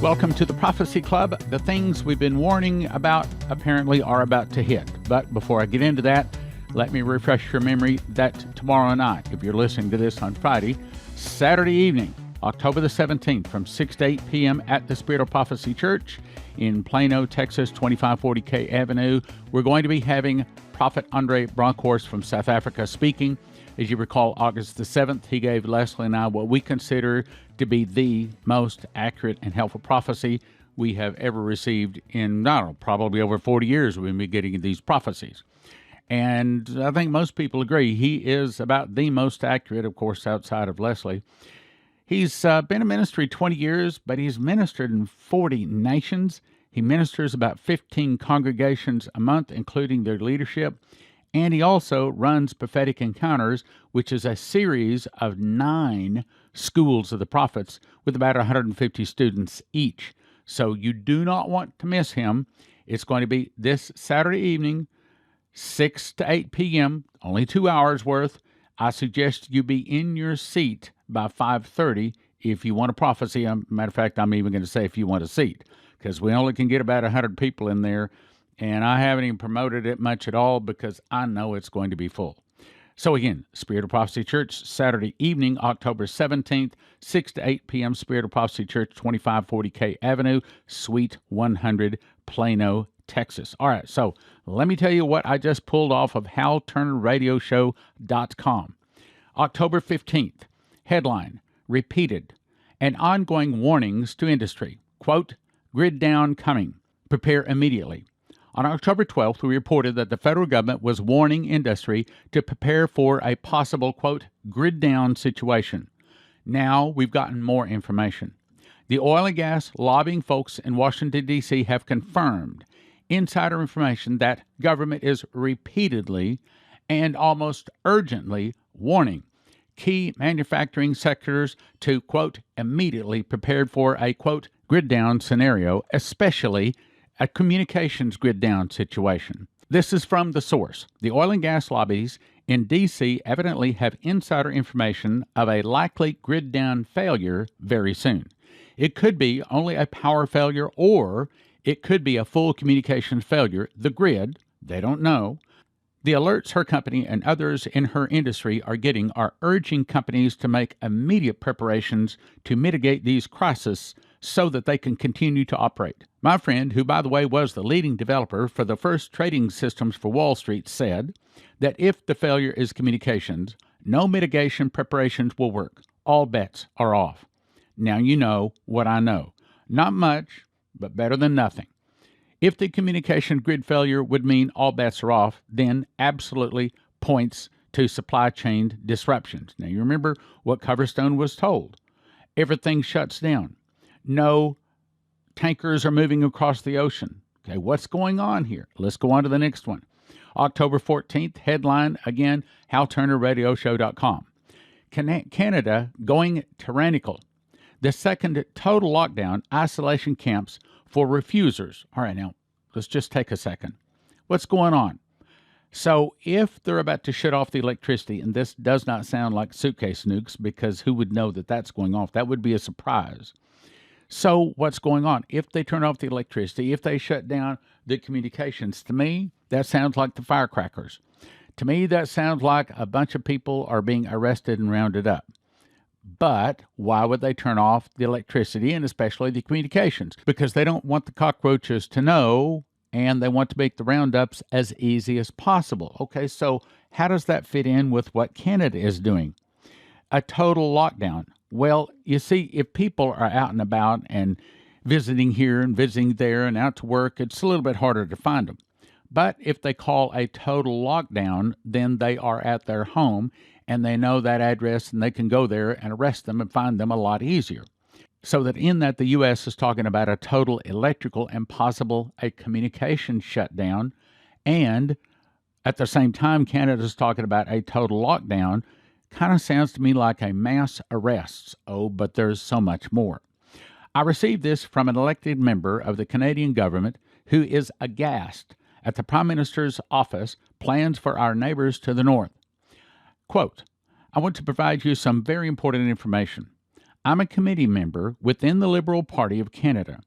Welcome to the Prophecy Club. The things we've been warning about apparently are about to hit. But before I get into that, let me refresh your memory that tomorrow night, if you're listening to this on Friday, Saturday evening, October the 17th, from 6 to 8 p.m. at the Spirit of Prophecy Church in Plano, Texas, 2540 K Avenue, we're going to be having Prophet Andre Bronkhorst from South Africa speaking. As you recall, August the 7th, he gave Leslie and I what we consider to be the most accurate and helpful prophecy we have ever received in, probably over 40 years we've been getting these prophecies. And I think most people agree he is about the most accurate, of course, outside of Leslie. He's been in ministry 20 years, but he's ministered in 40 nations. He ministers about 15 congregations a month, including their leadership. And he also runs Prophetic Encounters, which is a series of 9 schools of the prophets with about 150 students each. So you do not want to miss him. It's going to be this Saturday evening, 6 to 8 p.m., only 2 hours worth. I suggest you be in your seat by 5:30 if you want a prophecy. Matter of fact, I'm even going to say if you want a seat, because we only can get about 100 people in there. And I haven't even promoted it much at all because I know it's going to be full. So again, Spirit of Prophecy Church, Saturday evening, October 17th, 6 to 8 p.m., Spirit of Prophecy Church, 2540 K Avenue, Suite 100, Plano, Texas. All right, so let me tell you what I just pulled off of HalTurnerRadioshow.com. October 15th, headline, repeated, and ongoing warnings to industry. Quote, grid down coming. Prepare immediately. On October 12th, we reported that the federal government was warning industry to prepare for a possible, quote, grid down situation. Now we've gotten more information. The oil and gas lobbying folks in Washington, D.C. have confirmed insider information that government is repeatedly and almost urgently warning key manufacturing sectors to, quote, immediately prepare for a, quote, grid down scenario, especially a communications grid down situation. This is from the source. The oil and gas lobbies in D.C. evidently have insider information of a likely grid down failure very soon. It could be only a power failure, or it could be a full communications failure. The grid, they don't know. The alerts her company and others in her industry are getting are urging companies to make immediate preparations to mitigate these crises so that they can continue to operate. My friend, who by the way was the leading developer for the first trading systems for Wall Street, said that if the failure is communications, no mitigation preparations will work. All bets are off. Now you know what I know. Not much, but better than nothing. If the communication grid failure would mean all bets are off, then absolutely points to supply chain disruptions. Now you remember what Coverstone was told. Everything shuts down. No tankers are moving across the ocean. Okay, what's going on here? Let's go on to the next one. October 14th, headline, again, HalTurnerRadioshow.com. Canada going tyrannical. The second total lockdown, isolation camps for refusers. All right, now, let's just take a second. What's going on? So if they're about to shut off the electricity, and this does not sound like suitcase nukes, because who would know that that's going off? That would be a surprise. So what's going on? If they turn off the electricity, if they shut down the communications, to me, that sounds like the firecrackers. To me, that sounds like a bunch of people are being arrested and rounded up. But why would they turn off the electricity and especially the communications? Because they don't want the cockroaches to know, and they want to make the roundups as easy as possible. Okay, so how does that fit in with what Canada is doing? A total lockdown. Well, you see, if people are out and about and visiting here and visiting there and out to work, it's a little bit harder to find them. But if they call a total lockdown, then they are at their home and they know that address and they can go there and arrest them and find them a lot easier. So that in that the U.S. is talking about a total electrical and possible a communication shutdown, and at the same time Canada is talking about a total lockdown. Kind of sounds to me like a mass arrests. Oh, but there's so much more. I received this from an elected member of the Canadian government who is aghast at the Prime Minister's office plans for our neighbors to the north. Quote, I want to provide you some very important information. I'm a committee member within the Liberal Party of Canada.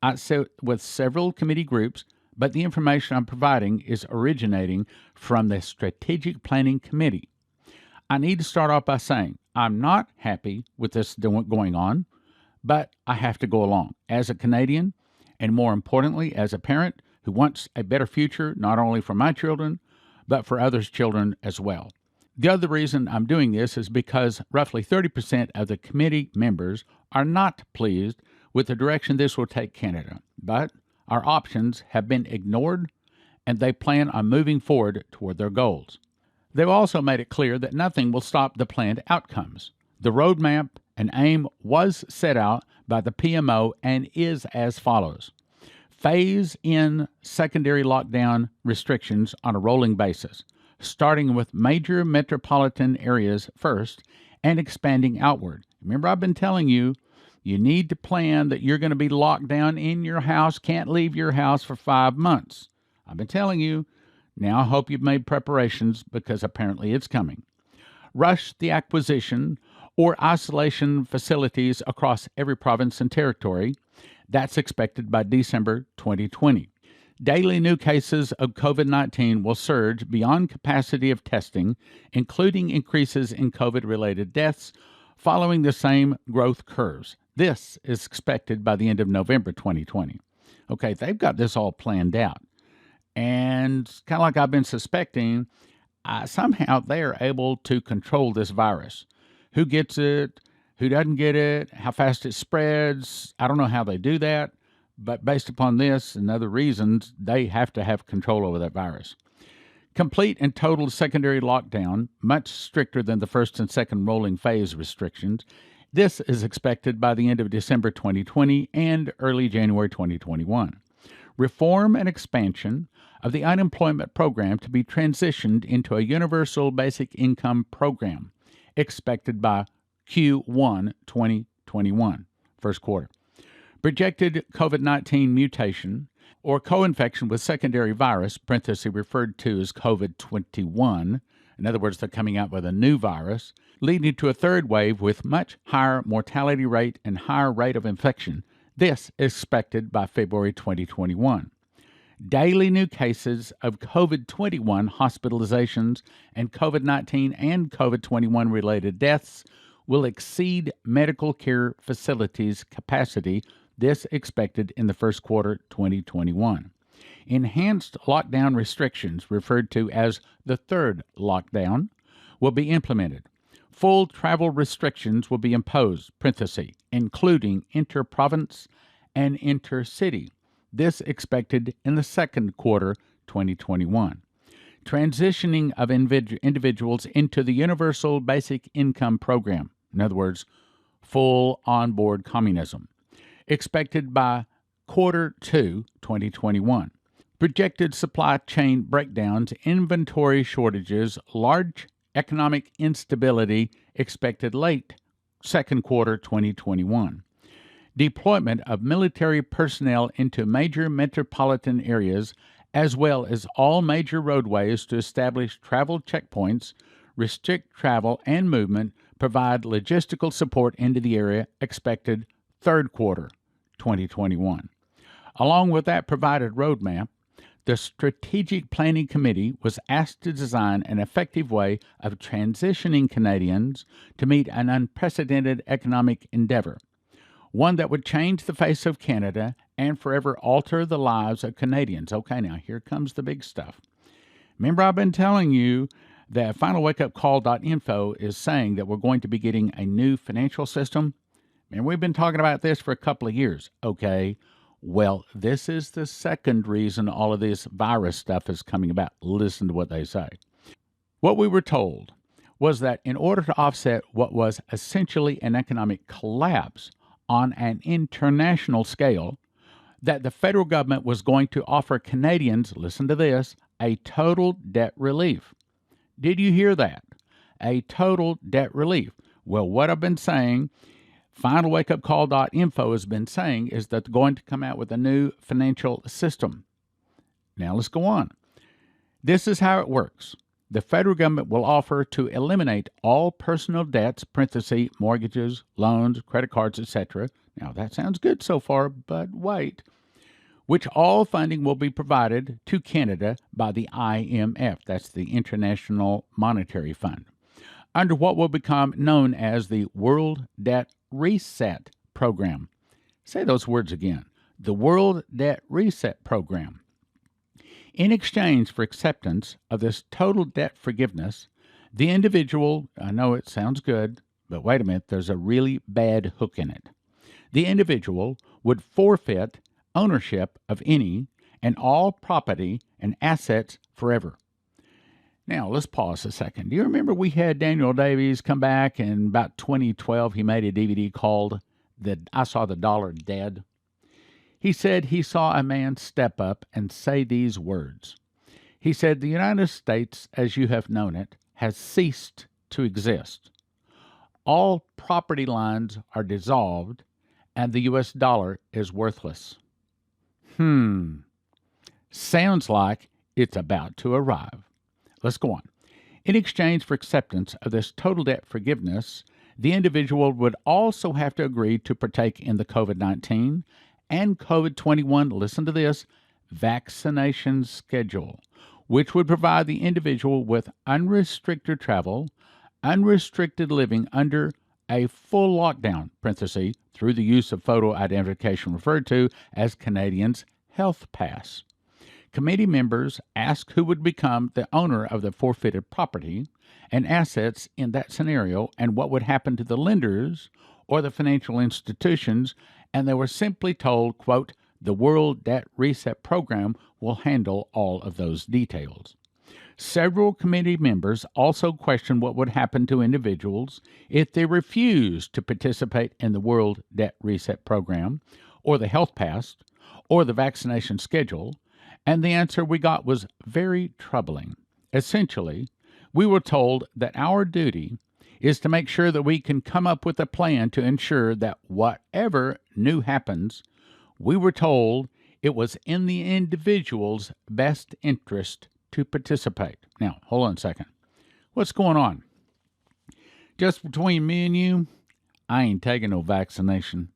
I sit with several committee groups, but the information I'm providing is originating from the Strategic Planning Committee. I need to start off by saying I'm not happy with this going on, but I have to go along as a Canadian and, more importantly, as a parent who wants a better future not only for my children, but for others' children as well. The other reason I'm doing this is because roughly 30% of the committee members are not pleased with the direction this will take Canada, but our options have been ignored and they plan on moving forward toward their goals. They've also made it clear that nothing will stop the planned outcomes. The roadmap and aim was set out by the PMO and is as follows. Phase in secondary lockdown restrictions on a rolling basis, starting with major metropolitan areas first and expanding outward. Remember, I've been telling you, you need to plan that you're going to be locked down in your house, can't leave your house for 5 months. I've been telling you. Now I hope you've made preparations because apparently it's coming. Rush the acquisition or isolation facilities across every province and territory. That's expected by December 2020. Daily new cases of COVID-19 will surge beyond capacity of testing, including increases in COVID-related deaths, following the same growth curves. This is expected by the end of November 2020. Okay, they've got this all planned out. And kind of like I've been suspecting, somehow they're able to control this virus. Who gets it? Who doesn't get it? How fast it spreads? I don't know how they do that. But based upon this and other reasons, they have to have control over that virus. Complete and total secondary lockdown, much stricter than the first and second rolling phase restrictions. This is expected by the end of December 2020 and early January 2021. Reform and expansion of the unemployment program to be transitioned into a universal basic income program, expected by Q1 2021, first quarter. Projected COVID-19 mutation or co-infection with secondary virus, parenthesis referred to as COVID-21, in other words, they're coming out with a new virus, leading to a third wave with much higher mortality rate and higher rate of infection. This is expected by February 2021. Daily new cases of COVID-21 hospitalizations and COVID-19 and COVID-21 related deaths will exceed medical care facilities' capacity, this expected in the first quarter 2021. Enhanced lockdown restrictions, referred to as the third lockdown, will be implemented. Full travel restrictions will be imposed, parenthesis, including inter-province and inter-city. This expected in the second quarter 2021. Transitioning of individuals into the Universal Basic Income Program, in other words, full on-board communism, expected by quarter 2 2021. Projected supply chain breakdowns, inventory shortages, large economic instability expected late second quarter 2021. Deployment of military personnel into major metropolitan areas as well as all major roadways to establish travel checkpoints, restrict travel and movement, provide logistical support into the area expected third quarter 2021. Along with that provided roadmap, the Strategic Planning Committee was asked to design an effective way of transitioning Canadians to meet an unprecedented economic endeavor, one that would change the face of Canada and forever alter the lives of Canadians. Okay, now here comes the big stuff. Remember, I've been telling you that finalwakeupcall.info is saying that we're going to be getting a new financial system. And we've been talking about this for a couple of years. Okay, well, this is the second reason all of this virus stuff is coming about. Listen to what they say. What we were told was that in order to offset what was essentially an economic collapse on an international scale, that the federal government was going to offer Canadians, listen to this, a total debt relief. Did you hear that? A total debt relief. Well, what I've been saying, finalwakeupcall.info has been saying, is that they're going to come out with a new financial system. Now let's go on. This is how it works. the federal government will offer to eliminate all personal debts, parentheses, mortgages, loans, credit cards, etc. Now, that sounds good so far, but wait. Which all funding will be provided to Canada by the IMF, that's the International Monetary Fund, under what will become known as the World Debt Reset Program. Say those words again. The World Debt Reset Program. In exchange for acceptance of this total debt forgiveness, the individual, I know it sounds good, but wait a minute, there's a really bad hook in it. The individual would forfeit ownership of any and all property and assets forever. Now, let's pause a second. Do you remember we had Daniel Davies come back in about 2012? He made a DVD called I Saw the Dollar Dead. He said he saw a man step up and say these words. He said, "The United States, as you have known it, has ceased to exist. All property lines are dissolved, and the U.S. dollar is worthless." Sounds like it's about to arrive. Let's go on. In exchange for acceptance of this total debt forgiveness, the individual would also have to agree to partake in the COVID-19 and COVID-21, listen to this, vaccination schedule, which would provide the individual with unrestricted travel, unrestricted living under a full lockdown, parenthesis, through the use of photo identification referred to as Canadians' Health Pass. Committee members asked who would become the owner of the forfeited property and assets in that scenario and what would happen to the lenders or the financial institutions, and they were simply told, quote, "The World Debt Reset Program will handle all of those details." Several committee members also questioned what would happen to individuals if they refused to participate in the World Debt Reset Program, or the Health Pass, or the vaccination schedule, and the answer we got was very troubling. Essentially, we were told that our duty is to make sure that we can come up with a plan to ensure that whatever new happens, we were told it was in the individual's best interest to participate. Now, hold on a second. What's going on? Just between me and you, I ain't taking no vaccination.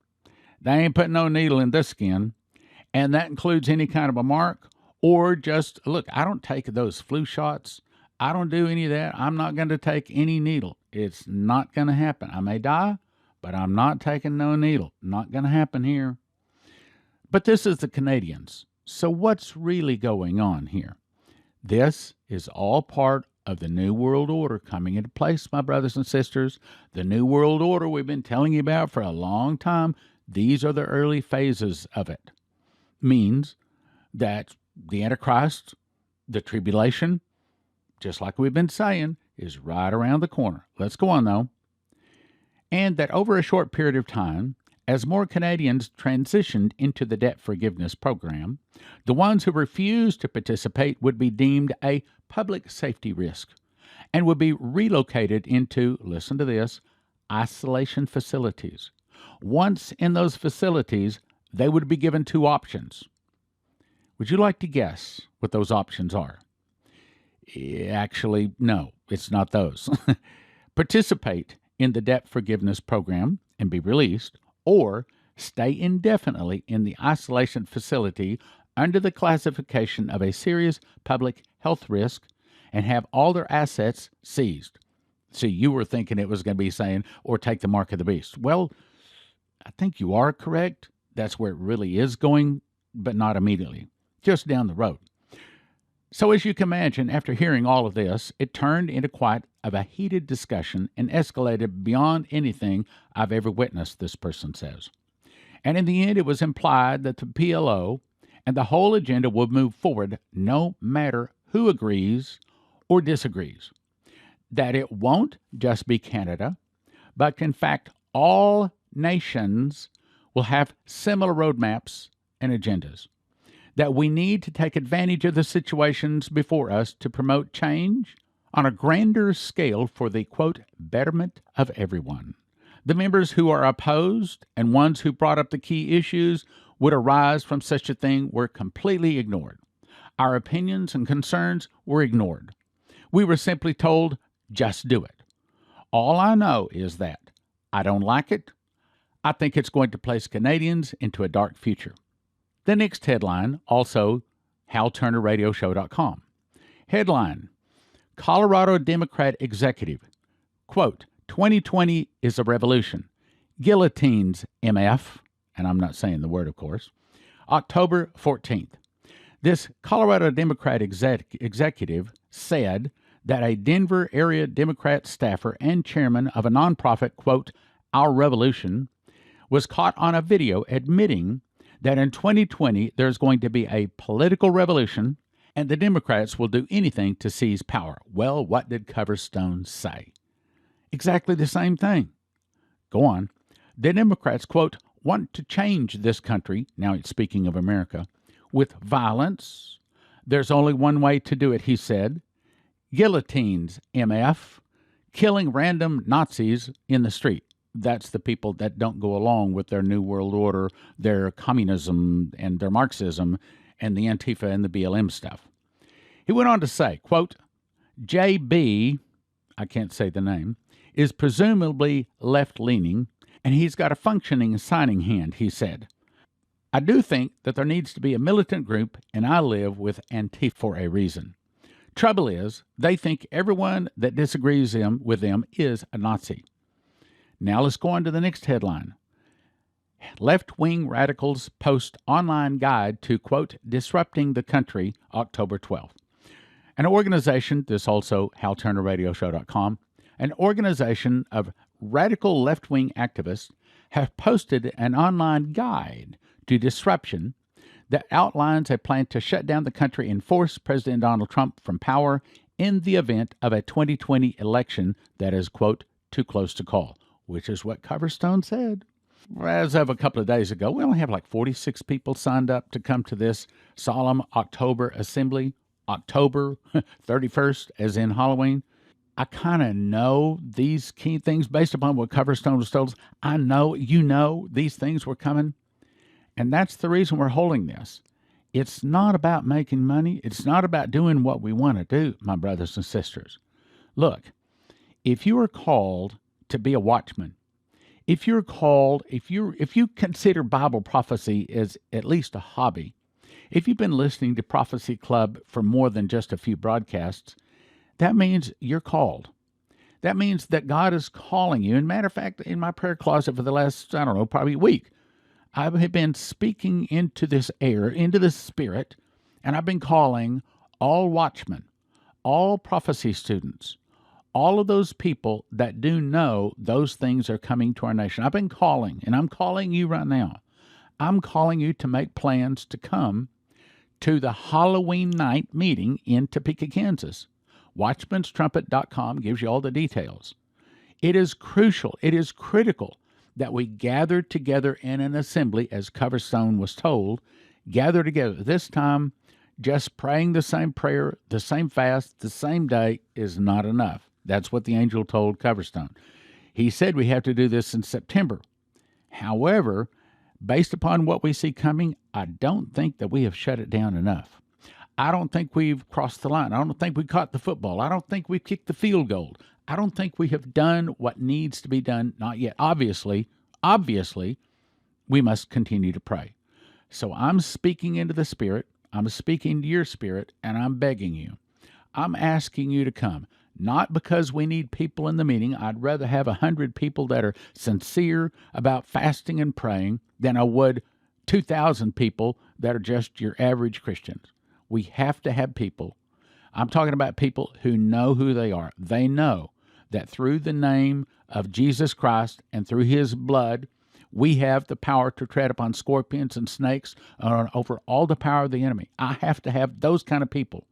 They ain't putting no needle in this skin, and that includes any kind of a mark or just, look, I don't take those flu shots. I don't do any of that. I'm not going to take any needle. It's not going to happen. I may die, but I'm not taking no needle. Not going to happen here. But this is the Canadians. So what's really going on here? This is all part of the New World Order coming into place, my brothers and sisters. The New World Order we've been telling you about for a long time. These are the early phases of it. Means that the Antichrist, the tribulation, just like we've been saying, is right around the corner. Let's go on, though. And that over a short period of time, as more Canadians transitioned into the debt forgiveness program, the ones who refused to participate would be deemed a public safety risk and would be relocated into, listen to this, isolation facilities. Once in those facilities, they would be given two options. Would you like to guess what those options are? Actually, no, it's not those. Participate in the debt forgiveness program and be released, or stay indefinitely in the isolation facility under the classification of a serious public health risk and have all their assets seized. See, you were thinking it was going to be saying, or take the mark of the beast. Well, I think you are correct. That's where it really is going, but not immediately, just down the road. So as you can imagine, after hearing all of this, it turned into quite of a heated discussion and escalated beyond anything I've ever witnessed, this person says. And in the end, it was implied that the PLO and the whole agenda will move forward no matter who agrees or disagrees. That it won't just be Canada, but in fact, all nations will have similar roadmaps and agendas. That we need to take advantage of the situations before us to promote change on a grander scale for the, quote, betterment of everyone. The members who are opposed and ones who brought up the key issues would arise from such a thing were completely ignored. Our opinions and concerns were ignored. We were simply told, just do it. All I know is that I don't like it. I think it's going to place Canadians into a dark future. The next headline, also HalTurnerRadioShow.com. Headline, Colorado Democrat Executive, quote, 2020 is a revolution. Guillotines, MF, and I'm not saying the word, of course. October 14th. This Colorado Democrat executive said that a Denver area Democrat staffer and chairman of a nonprofit, quote, Our Revolution, was caught on a video admitting that in 2020 there's going to be a political revolution and the Democrats will do anything to seize power. Well, what did Coverstone say? Exactly the same thing. Go on. The Democrats, quote, want to change this country, now it's speaking of America, with violence. There's only one way to do it, he said. Guillotines, MF, killing random Nazis in the street. That's the people that don't go along with their New World Order, their communism and their Marxism, and the Antifa and the BLM stuff. He went on to say, quote, JB, I can't say the name, is presumably left-leaning, and he's got a functioning signing hand, he said. I do think that there needs to be a militant group, and I live with Antifa for a reason. Trouble is, they think everyone that disagrees with them is a Nazi. Now let's go on to the next headline. Left-wing radicals post online guide to, quote, disrupting the country, October 12th. An organization, this also HalTurnerRadioShow.com, an organization of radical left-wing activists have posted an online guide to disruption that outlines a plan to shut down the country and force President Donald Trump from power in the event of a 2020 election that is, quote, too close to call, which is what Coverstone said. As of a couple of days ago, we only have like 46 people signed up to come to this solemn October assembly, October 31st, as in Halloween. I kind of know these key things based upon what Coverstone was told us. I know, these things were coming. And that's the reason we're holding this. It's not about making money. It's not about doing what we want to do, my brothers and sisters. Look, if you are called to be a watchman, if you consider Bible prophecy as at least a hobby, if you've been listening to Prophecy Club for more than just a few broadcasts, that means you're called. That means that God is calling you. And matter of fact, in my prayer closet for the last, probably a week, I have been speaking into this air, into the spirit, and I've been calling all watchmen, all prophecy students, all of those people that do know those things are coming to our nation. I've been calling, and I'm calling you right now. I'm calling you to make plans to come to the Halloween night meeting in Topeka, Kansas. Watchman'sTrumpet.com gives you all the details. It is crucial, it is critical that we gather together in an assembly, as Coverstone was told, gather together. This time, just praying the same prayer, the same fast, the same day is not enough. That's what the angel told Coverstone. He said we have to do this in September. However, based upon what we see coming, I don't think that we have shut it down enough. I don't think we've crossed the line. I don't think we caught the football. I don't think we've kicked the field goal. I don't think we have done what needs to be done. Not yet. Obviously, we must continue to pray. So I'm speaking into the Spirit. I'm speaking to your spirit, and I'm begging you. I'm asking you to come. Not because we need people in the meeting. I'd rather have 100 people that are sincere about fasting and praying than I would 2,000 people that are just your average Christians. We have to have people. I'm talking about people who know who they are. They know that through the name of Jesus Christ and through his blood, we have the power to tread upon scorpions and snakes over all the power of the enemy. I have to have those kind of people.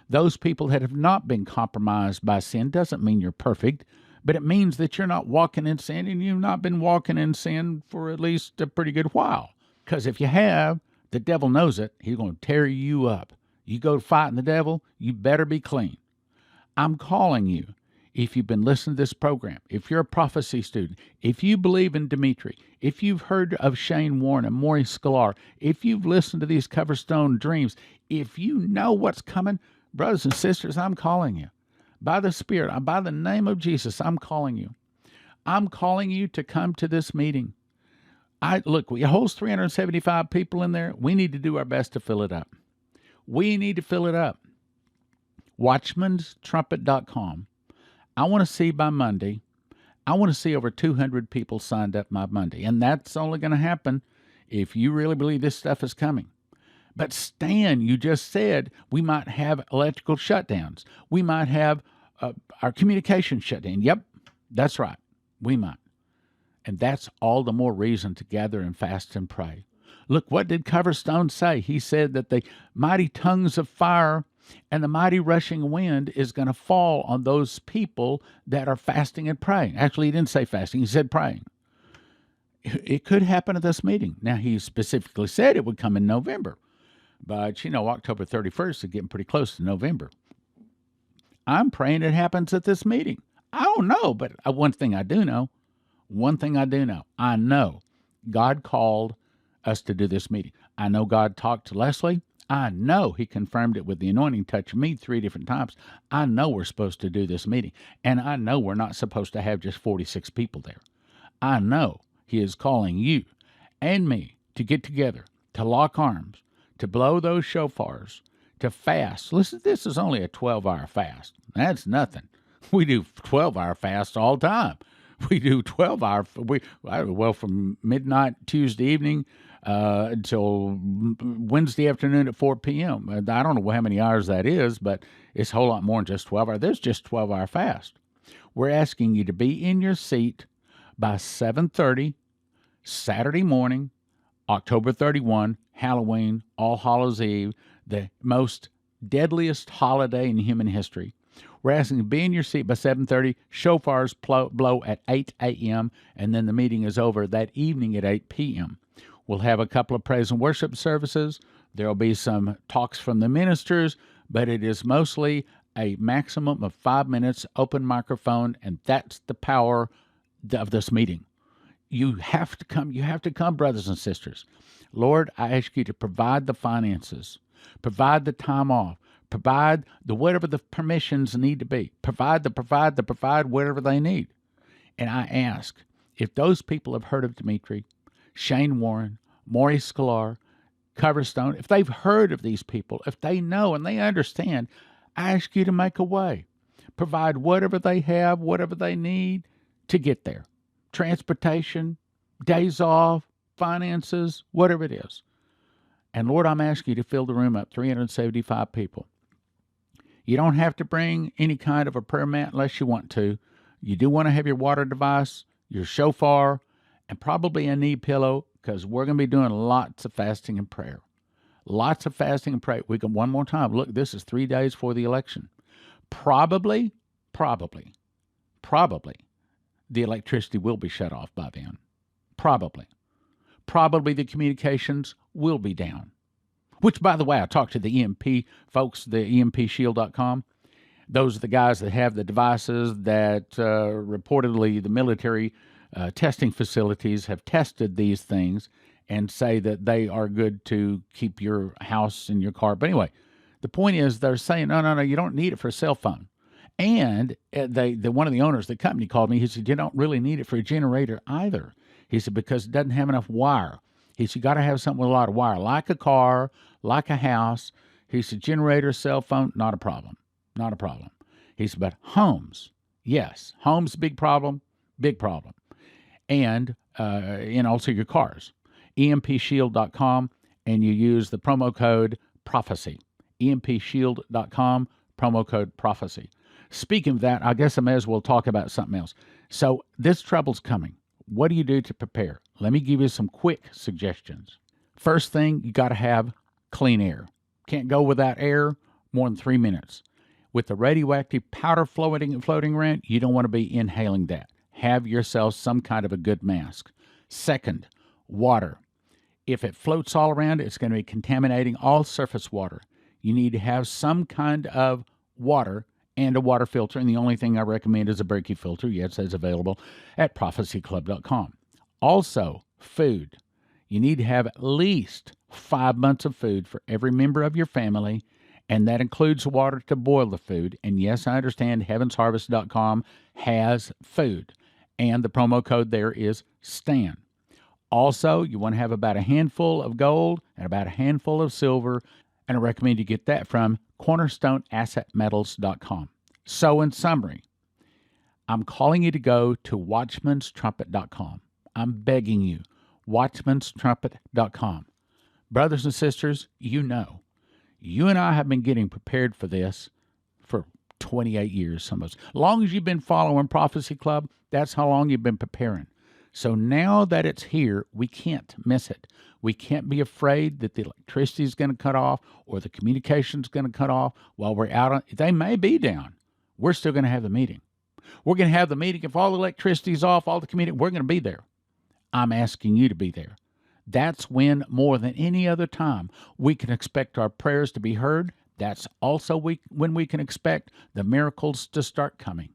Those people that have not been compromised by sin. Doesn't mean you're perfect, but it means that you're not walking in sin, and you've not been walking in sin for at least a pretty good while. Because if you have, the devil knows it. He's going to tear you up. You go fighting the devil, you better be clean. I'm calling you. If you've been listening to this program, if you're a prophecy student, if you believe in Dimitri, if you've heard of Shane Warren and Maurice Sklar, if you've listened to these Coverstone dreams, if you know what's coming, brothers and sisters, I'm calling you. by the Spirit, by the name of Jesus, I'm calling you. I'm calling you to come to this meeting. Look, we holds 375 people in there. We need to do our best to fill it up. We need to fill it up. Watchman'sTrumpet.com. I want to see by Monday, I want to see over 200 people signed up by Monday. And that's only going to happen if you really believe this stuff is coming. But Stan, you just said we might have electrical shutdowns. We might have our communication shut down. Yep, that's right. We might. And that's all the more reason to gather and fast and pray. Look, what did Coverstone say? He said that the mighty tongues of fire and the mighty rushing wind is going to fall on those people that are fasting and praying. Actually, he didn't say fasting. He said praying. It could happen at this meeting. Now, he specifically said it would come in November. But, October 31st is getting pretty close to November. I'm praying it happens at this meeting. I don't know, but one thing I do know, I know God called us to do this meeting. I know God talked to Leslie. I know he confirmed it with the anointing touch of me 3 different times. I know we're supposed to do this meeting. And I know we're not supposed to have just 46 people there. I know he is calling you and me to get together, to lock arms, to blow those shofars, to fast. Listen, this is only a 12-hour fast. That's nothing. We do 12-hour fasts all the time. We do 12-hour, from midnight Tuesday evening until Wednesday afternoon at 4 p.m. I don't know how many hours that is, but it's a whole lot more than just 12 hours. There's just 12-hour fast. We're asking you to be in your seat by 7:30 Saturday morning, October 31, Halloween, All Hallows Eve, the most deadliest holiday in human history. We're asking you to be in your seat by 7:30. Shofars blow at 8 a.m., and then the meeting is over that evening at 8 p.m. We'll have a couple of praise and worship services. There will be some talks from the ministers, but it is mostly a maximum of 5 minutes, open microphone, and that's the power of this meeting. You have to come. You have to come, brothers and sisters. Lord, I ask you to provide the finances, provide the time off, provide whatever the permissions need to be. Provide whatever they need. And I ask, if those people have heard of Dimitri, Shane Warren, Maurice Sklar, Coverstone, if they've heard of these people, if they know and they understand, I ask you to make a way. Provide whatever they have, whatever they need to get there. Transportation, days off, finances, whatever it is. And Lord, I'm asking you to fill the room up, 375 people. You don't have to bring any kind of a prayer mat unless you want to. You do want to have your water device, your shofar, and probably a knee pillow, because we're going to be doing lots of fasting and prayer. Lots of fasting and prayer. We can, one more time, look, this is 3 days for the election. Probably, the electricity will be shut off by then. Probably the communications will be down. Which, by the way, I talked to the EMP folks, the EMPshield.com. Those are the guys that have the devices that reportedly the military testing facilities have tested these things and say that they are good to keep your house and your car. But anyway, the point is they're saying, no, you don't need it for a cell phone. And one of the owners of the company called me. He said, you don't really need it for a generator either. He said, because it doesn't have enough wire. He said, you got to have something with a lot of wire, like a car, like a house. He said, generator, cell phone, not a problem. He said, but homes, yes. Homes, big problem. And also your cars. EMPshield.com, and you use the promo code PROPHECY. EMPshield.com, promo code PROPHECY. Speaking of that, I guess I may as well talk about something else. So this trouble's coming. What do you do to prepare? Let me give you some quick suggestions. First thing, you got to have clean air. Can't go without air more than 3 minutes. With the radioactive powder floating around, you don't want to be inhaling that. Have yourself some kind of a good mask. Second, water. If it floats all around, it's going to be contaminating all surface water. You need to have some kind of water and a water filter, and the only thing I recommend is a Berkey filter. Yes, it's available at prophecyclub.com. Also, food. You need to have at least 5 months of food for every member of your family and that includes water to boil the food. And yes, I understand heavensharvest.com has food, and the promo code there is STAN. Also, you want to have about a handful of gold and about a handful of silver, and I recommend you get that from cornerstoneassetmetals.com. So in summary, I'm calling you to go to watchmanstrumpet.com. I'm begging you, watchmanstrumpet.com. Brothers and sisters, you know, you and I have been getting prepared for this for 28 years, some of us. As long as you've been following Prophecy Club, that's how long you've been preparing. So now that it's here, we can't miss it. We can't be afraid that the electricity is going to cut off or the communication is going to cut off while we're out. They may be down. We're still going to have the meeting. We're going to have the meeting. If all the electricity is off, all the community, we're going to be there. I'm asking you to be there. That's when, more than any other time, we can expect our prayers to be heard. That's also when we can expect the miracles to start coming.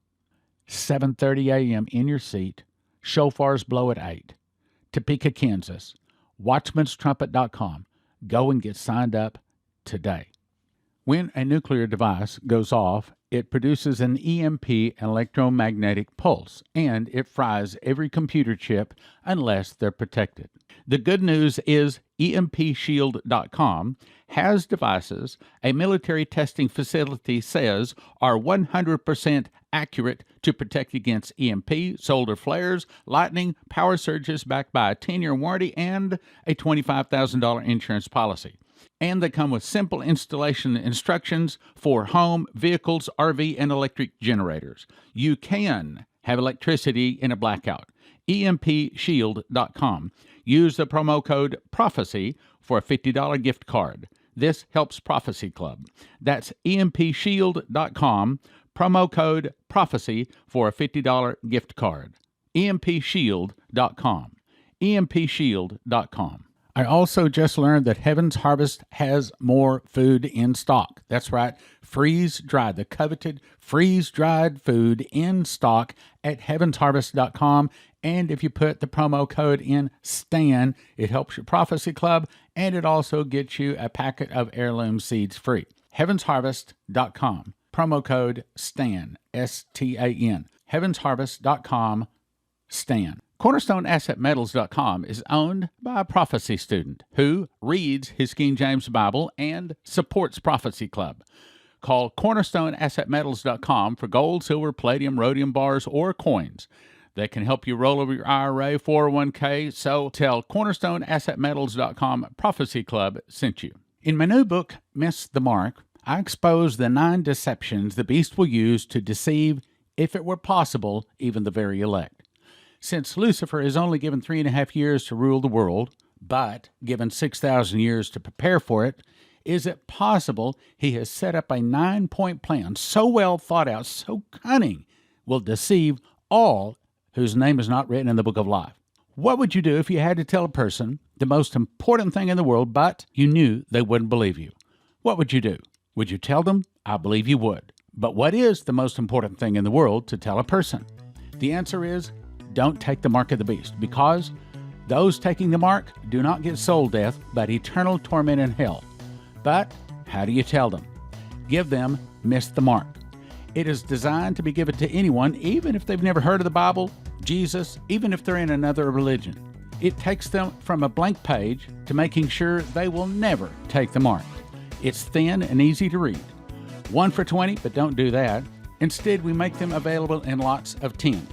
7:30 a.m. in your seat. Shofars blow at 8. Topeka, Kansas. Watchmanstrumpet.com. Go and get signed up today. When a nuclear device goes off, it produces an EMP, an electromagnetic pulse, and it fries every computer chip unless they're protected. The good news is EMPshield.com has devices a military testing facility says are 100% accurate to protect against EMP, solar flares, lightning, power surges backed by a 10-year warranty and a $25,000 insurance policy. And they come with simple installation instructions for home, vehicles, RV, and electric generators. You can have electricity in a blackout. EMPshield.com. Use the promo code PROPHECY for a $50 gift card. This helps Prophecy Club. That's EMPshield.com. Promo code PROPHECY for a $50 gift card. EMPshield.com. EMPshield.com. I also just learned that Heaven's Harvest has more food in stock. That's right, freeze-dried, the coveted freeze-dried food in stock at heavensharvest.com. And if you put the promo code in STAN, it helps your Prophecy Club, and it also gets you a packet of heirloom seeds free. heavensharvest.com, promo code STAN, S-T-A-N, heavensharvest.com, STAN. CornerstoneAssetMetals.com is owned by a prophecy student who reads his King James Bible and supports Prophecy Club. Call CornerstoneAssetMetals.com for gold, silver, palladium, rhodium bars, or coins that can help you roll over your IRA, 401k. So tell CornerstoneAssetMetals.com Prophecy Club sent you. In my new book, Miss the Mark, I expose the 9 deceptions the beast will use to deceive, if it were possible, even the very elect. Since Lucifer is only given 3.5 years to rule the world, but given 6,000 years to prepare for it, is it possible he has set up a 9-point plan so well thought out, so cunning, will deceive all whose name is not written in the book of life? What would you do if you had to tell a person the most important thing in the world, but you knew they wouldn't believe you? What would you do? Would you tell them? I believe you would. But what is the most important thing in the world to tell a person? The answer is, don't take the mark of the beast, because those taking the mark do not get soul death, but eternal torment in hell. But how do you tell them? Give them miss the mark. It is designed to be given to anyone, even if they've never heard of the Bible, Jesus, even if they're in another religion. It takes them from a blank page to making sure they will never take the mark. It's thin and easy to read. 1 for $20, but don't do that. Instead, we make them available in lots of 10.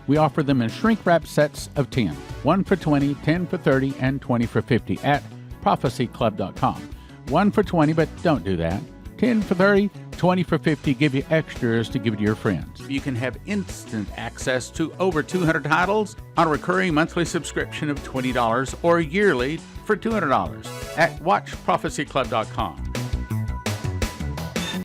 We offer them in shrink-wrap sets of 10. 1 for $20, 10 for $30, and 20 for $50 at prophecyclub.com. 1 for $20, but don't do that. 10 for $30, 20 for $50, give you extras to give to your friends. You can have instant access to over 200 titles on a recurring monthly subscription of $20 or yearly for $200 at watchprophecyclub.com.